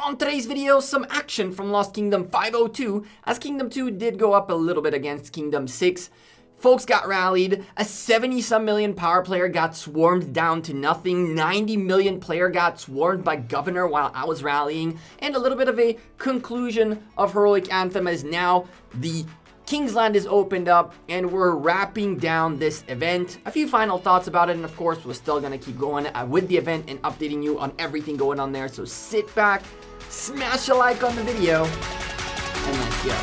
On today's video, some action from Lost Kingdom 502, as Kingdom 2 did go up a little bit against Kingdom 6. Folks got rallied, a 70-some million power player got swarmed down to nothing, 90 million player got swarmed by Governor while I was rallying, and a little bit of a conclusion of Heroic Anthem as now the Kingsland is opened up and we're wrapping down this event. A few final thoughts about it, and of course we're still gonna keep going with the event and updating you on everything going on there. So sit back, smash a like on the video, and let's go.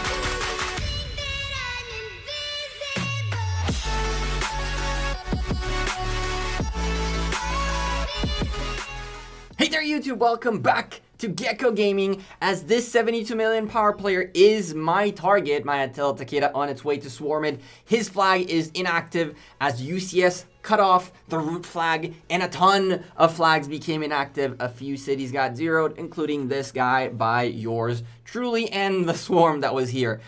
Hey there YouTube, welcome back to Gekko Gaming, as this 72 million power player is my target. My Attila Takeda on its way to Swarmed. His flag is inactive as UCS cut off the root flag and a ton of flags became inactive. A few cities got zeroed, including this guy by yours truly and the swarm that was here.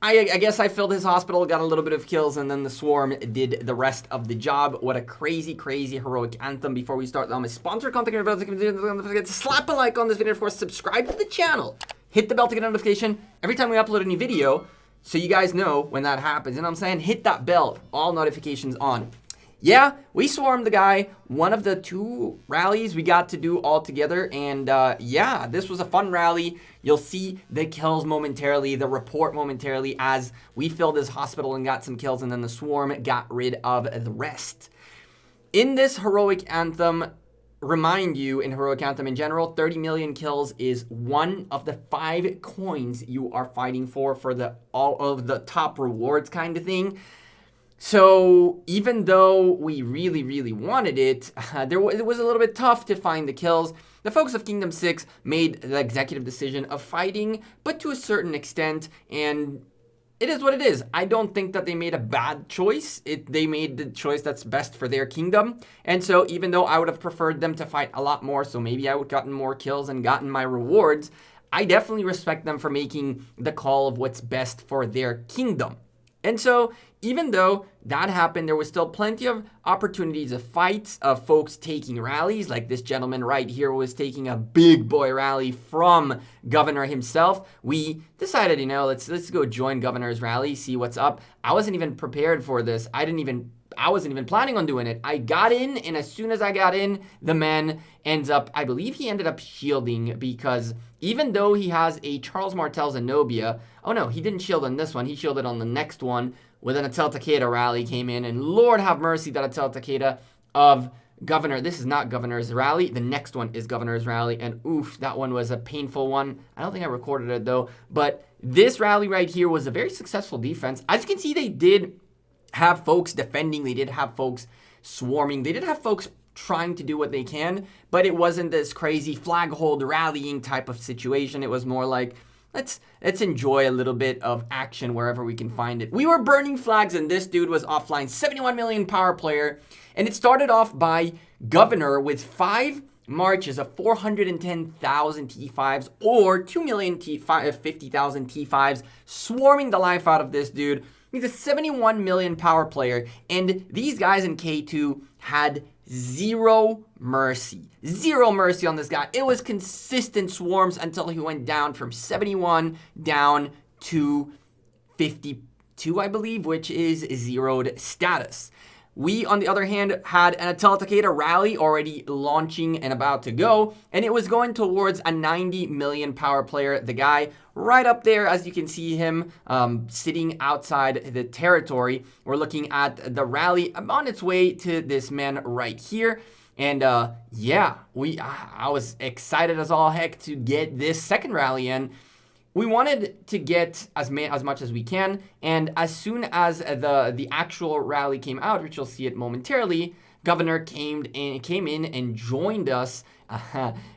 I guess I filled his hospital, got a little bit of kills, and then the swarm did the rest of the job. What a crazy, crazy Heroic Anthem. Before we start, I'm a sponsored content creator. Don't forget to slap a like on this video. Of course, subscribe to the channel. Hit the bell to get a notification every time we upload a new video, so you guys know when that happens. You know what I'm saying? Hit that bell. All notifications on. Yeah, we swarmed the guy. One of the two rallies we got to do all together, and yeah, this was a fun rally. You'll see the kills momentarily, the report momentarily, as we filled his hospital and got some kills, and then the swarm got rid of the rest. In this Heroic Anthem, remind you, in Heroic Anthem in general, 30 million kills is one of the 5 coins you are fighting for the all of the top rewards kind of thing. So even though we really, really wanted it, it was a little bit tough to find the kills. The folks of Kingdom 6 made the executive decision of fighting, but to a certain extent, and it is what it is. I don't think that they made a bad choice. They made the choice that's best for their kingdom. And so even though I would have preferred them to fight a lot more, so maybe I would have gotten more kills and gotten my rewards, I definitely respect them for making the call of what's best for their kingdom. And so, even though that happened, there was still plenty of opportunities of fights, of folks taking rallies, like this gentleman right here was taking a big boy rally from Governor himself. We decided, you know, let's go join Governor's rally, see what's up. I wasn't even prepared for this. I wasn't even planning on doing it. I got in, and as soon as I got in, the man ends up, I believe he ended up shielding, because even though he has a Charles Martel Zenobia, oh no, he didn't shield on this one, he shielded on the next one, with an Attila Takeda rally came in, and Lord have mercy, that Attila Takeda of Governor. This is not Governor's rally, the next one is Governor's rally, and oof, that one was a painful one. I don't think I recorded it though, but this rally right here was a very successful defense. As you can see, they did have folks defending, they did have folks swarming, they did have folks trying to do what they can, but it wasn't this crazy flag hold rallying type of situation. It was more like, let's enjoy a little bit of action wherever we can find it. We were burning flags, and this dude was offline, 71 million power player, and it started off by Governor with 5 marches of 410,000 T5s or 2,050,000 T5s, swarming the life out of this dude. He's a 71 million power player, and these guys in K2 had zero mercy on this guy. It was consistent swarms until he went down from 71 down to 52, I believe, which is zeroed status. We, on the other hand, had an Attila Takeda rally already launching and about to go, and it was going towards a 90 million power player. The guy right up there, as you can see him sitting outside the territory. We're looking at the rally on its way to this man right here. And yeah, I was excited as all heck to get this second rally in. We wanted to get as much as we can, and as soon as the actual rally came out, which you'll see it momentarily, Governor came in and joined us.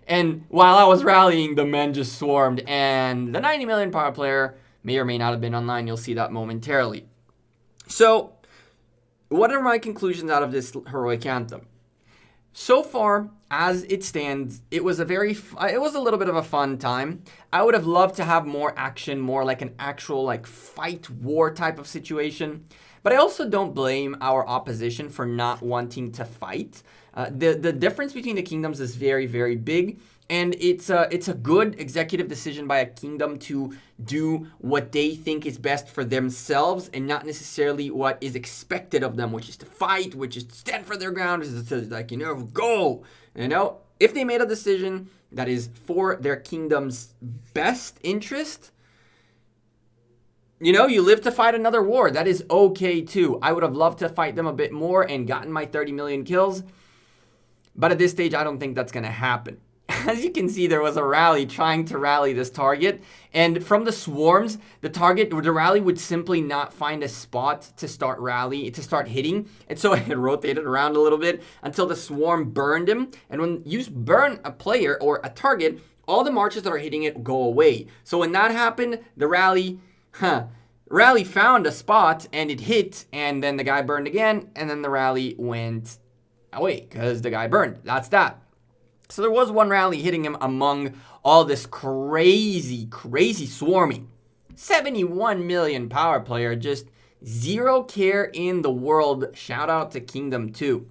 And while I was rallying, the men just swarmed, and the 90 million power player may or may not have been online. You'll see that momentarily. So, what are my conclusions out of this Heroic Anthem? So far, as it stands, it was a little bit of a fun time. I would have loved to have more action, more like an actual fight war type of situation. But I also don't blame our opposition for not wanting to fight. The difference between the kingdoms is very, very big. And it's a good executive decision by a kingdom to do what they think is best for themselves and not necessarily what is expected of them, which is to fight, which is to stand for their ground, which is to, like, go. If they made a decision that is for their kingdom's best interest, you live to fight another war. That is okay too. I would have loved to fight them a bit more and gotten my 30 million kills. But at this stage, I don't think that's going to happen. As you can see, there was a rally trying to rally this target. And from the swarms, the rally would simply not find a spot to start hitting. And so it rotated around a little bit until the swarm burned him. And when you burn a player or a target, all the marches that are hitting it go away. So when that happened, the rally found a spot and it hit. And then the guy burned again. And then the rally went away because the guy burned. That's that. So there was one rally hitting him among all this crazy swarming. 71 million power player, just zero care in the world. Shout out to Kingdom 2.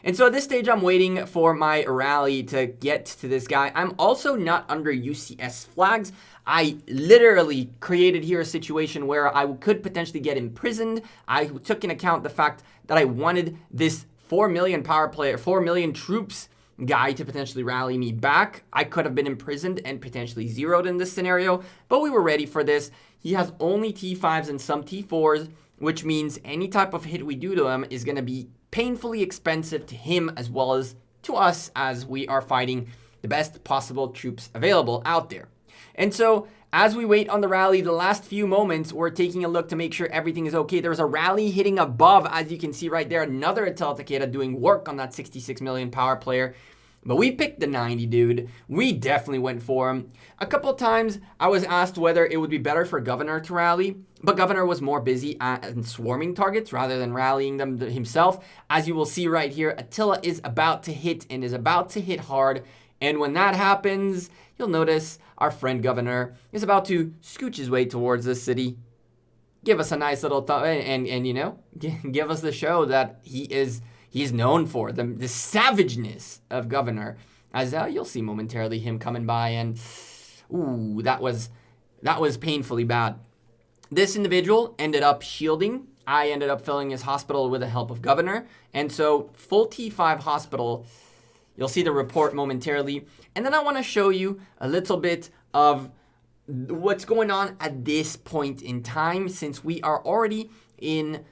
And so at this stage, I'm waiting for my rally to get to this guy. I'm also not under UCS flags. I literally created here a situation where I could potentially get imprisoned. I took into account the fact that I wanted this 4 million power player, 4 million troops guy to potentially rally me back. I could have been imprisoned and potentially zeroed in this scenario, but we were ready for this. He has only T5s and some T4s, which means any type of hit we do to him is going to be painfully expensive to him as well as to us, as we are fighting the best possible troops available out there. And so as we wait on the rally, the last few moments, we're taking a look to make sure everything is okay. There's a rally hitting above, as you can see right there, another Attila Takeda doing work on that 66 million power player. But we picked the 90, dude. We definitely went for him. A couple of times, I was asked whether it would be better for Governor to rally, but Governor was more busy at swarming targets rather than rallying them himself. As you will see right here, Attila is about to hit and is about to hit hard. And when that happens, you'll notice our friend Governor is about to scooch his way towards the city. Give us a nice little give us the show that he's known for, the savageness of Governor. As you'll see momentarily him coming by, and ooh, that was painfully bad. This individual ended up shielding. I ended up filling his hospital with the help of Governor. And so full T5 hospital. You'll see the report momentarily. And then I want to show you a little bit of what's going on at this point in time, since we are already in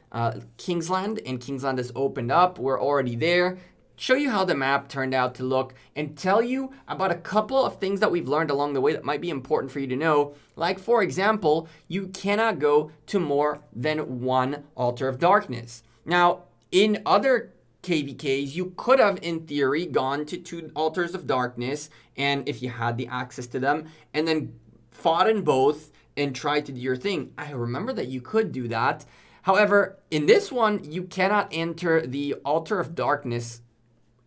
Kingsland and Kingsland has opened up. We're already there. Show you how the map turned out to look and tell you about a couple of things that we've learned along the way that might be important for you to know. Like, for example, you cannot go to more than one Altar of Darkness. Now, in other KVKs, you could have, in theory, gone to 2 Altars of Darkness, and if you had the access to them, and then fought in both and tried to do your thing. I remember that you could do that. However, in this one, you cannot enter the Altar of Darkness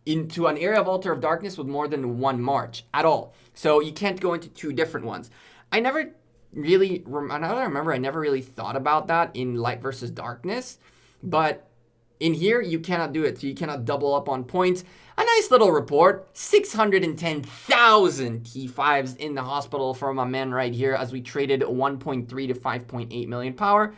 into an area of Altar of Darkness with more than 1 march at all. So you can't go into 2 different ones. I never really thought about that in Light versus Darkness, but in here, you cannot do it, so you cannot double up on points. A nice little report, 610,000 T5s in the hospital from my man right here as we traded 1.3 to 5.8 million power.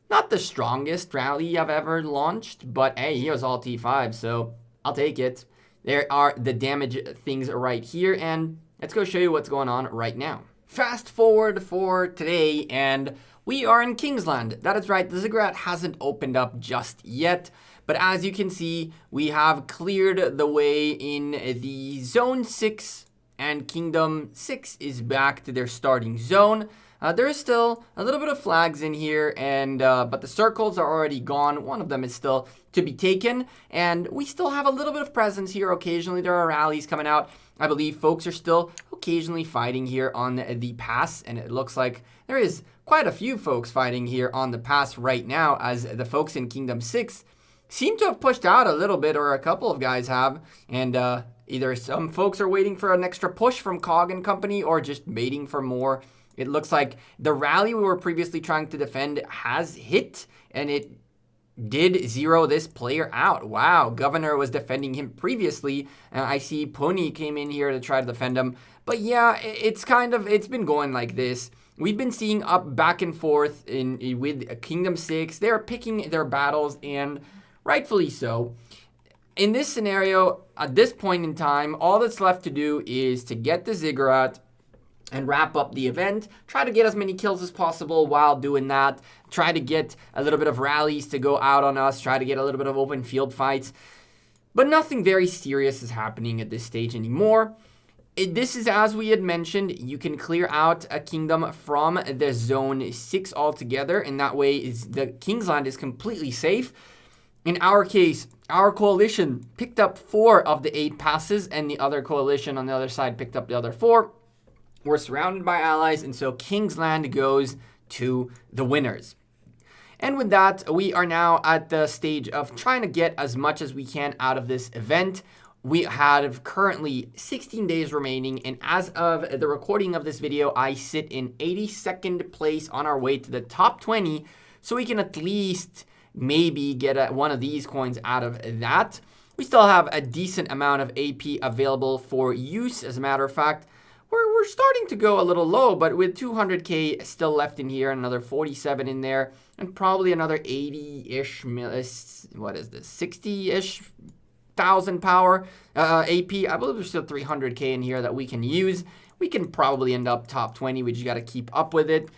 Not the strongest rally I've ever launched, but hey, he was all T5, so I'll take it. There are the damage things right here, and let's go show you what's going on right now. Fast forward for today, and we are in Kingsland. That is right, the ziggurat hasn't opened up just yet, but as you can see, we have cleared the way in the Zone 6, and Kingdom 6 is back to their starting zone. There is still a little bit of flags in here, and but the circles are already gone. One of them is still to be taken, and we still have a little bit of presence here. Occasionally there are rallies coming out. I believe folks are still occasionally fighting here on the pass, and it looks like there is quite a few folks fighting here on the pass right now, as the folks in Kingdom 6 seem to have pushed out a little bit, or a couple of guys have, and either some folks are waiting for an extra push from Cog and company, or just waiting for more. It looks like the rally we were previously trying to defend has hit, and it did zero this player out. Wow, Governor was defending him previously. I see Pony came in here to try to defend him. But yeah, it's been going like this. We've been seeing up back and forth with Kingdom 6. They're picking their battles, and rightfully so. In this scenario, at this point in time, all that's left to do is to get the ziggurat and wrap up the event. Try to get as many kills as possible while doing that. Try to get a little bit of rallies to go out on us. Try to get a little bit of open field fights. But nothing very serious is happening at this stage anymore. This is, as we had mentioned, you can clear out a kingdom from the zone 6 altogether, and that way the Kingsland is completely safe. In our case, our coalition picked up 4 of the 8 passes, and the other coalition on the other side picked up the other 4. We're surrounded by allies, and so Kingsland goes to the winners. And with that, we are now at the stage of trying to get as much as we can out of this event. We have currently 16 days remaining, and as of the recording of this video, I sit in 82nd place on our way to the top 20, so we can at least maybe get one of these coins out of that. We still have a decent amount of AP available for use. As a matter of fact, we're starting to go a little low, but with 200k still left in here, another 47 in there, and probably another 80-ish, what is this, 60-ish thousand power AP. I believe there's still 300k in here that we can use. We can probably end up top 20. We just got to keep up with it.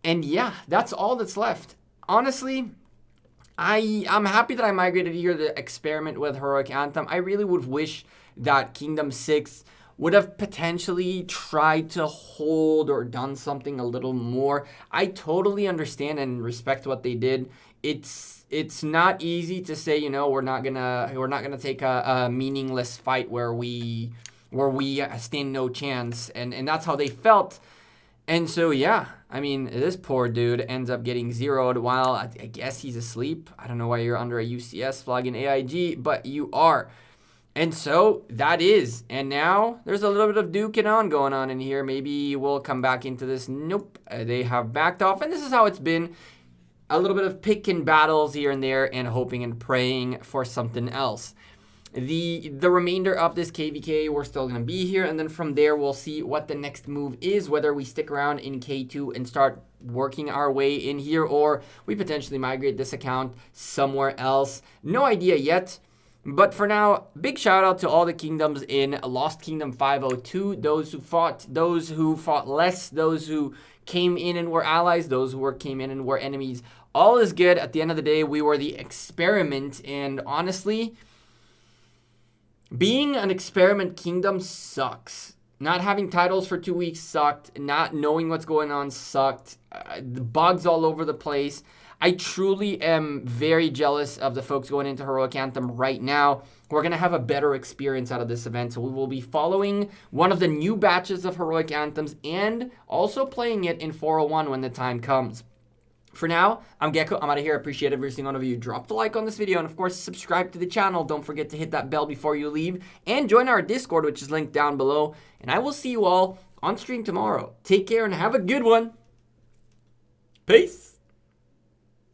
And yeah, that's all that's left. Honestly, I'm happy that I migrated here to experiment with Heroic Anthem. I really would wish that Kingdom 6 would have potentially tried to hold or done something a little more. I totally understand and respect what they did. It's not easy to say, you know, we're not gonna take a meaningless fight where we stand no chance, and that's how they felt. And so yeah, I mean, this poor dude ends up getting zeroed while I guess he's asleep. I don't know why you're under a UCS flag in AIG, but you are. And so that is, and now there's a little bit of duking on going on in here. Maybe we'll come back into this. Nope, they have backed off, and this is how it's been. A little bit of picking battles here and there and hoping and praying for something else. The remainder of this KVK, we're still going to be here, and then from there we'll see what the next move is, whether we stick around in K2 and start working our way in here, or we potentially migrate this account somewhere else. No idea yet. But for now, big shout out to all the kingdoms in Lost Kingdom 502, those who fought less, those who came in and were allies, those who came in and were enemies. All is good. At the end of the day, we were the experiment, and honestly, being an experiment kingdom sucks. Not having titles for 2 weeks sucked. Not knowing what's going on sucked. The bugs all over the place. I truly am very jealous of the folks going into Heroic Anthem right now. We're going to have a better experience out of this event. So we will be following one of the new batches of Heroic Anthems and also playing it in 401 when the time comes. For now, I'm Gekko. I'm out of here. I appreciate every single one of you. Drop the like on this video and, of course, subscribe to the channel. Don't forget to hit that bell before you leave and join our Discord, which is linked down below. And I will see you all on stream tomorrow. Take care and have a good one. Peace.